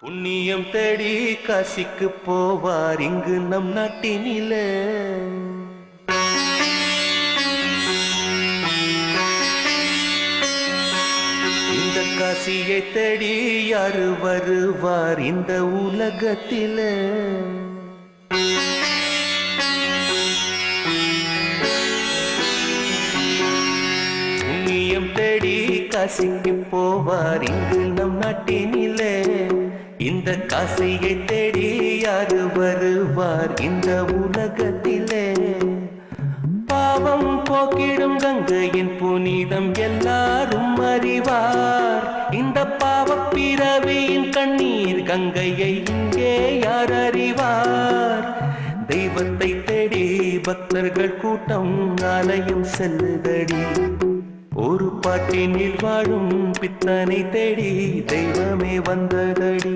புண்ணியம் தேடி காசிக்கு போவார் இங்கு நம் நாட்டினிலே. இந்த காசியை தேடி யாரு வருவார் இந்த உலகத்திலே. புண்ணியம் தேடி காசிக்கு போவார் இங்கு நம் நாட்டினிலே. இந்த காசியை தேடி யாரு வருவார் இந்த உலகத்திலே. பாவம் போக்கிடும் கங்கையின் புனிதம் எல்லாரும் அறிவார். இந்த பாவ பிறவியின் கண்ணீர் கங்கையை இங்கே யார் அறிவார். தெய்வத்தை தேடி பக்தர்கள் கூட்டம் ஆலயம் செல்லுதடி. ஒரு பாட்டினில் வாழும் பித்தனை தேடி தெய்வமே வந்ததடி.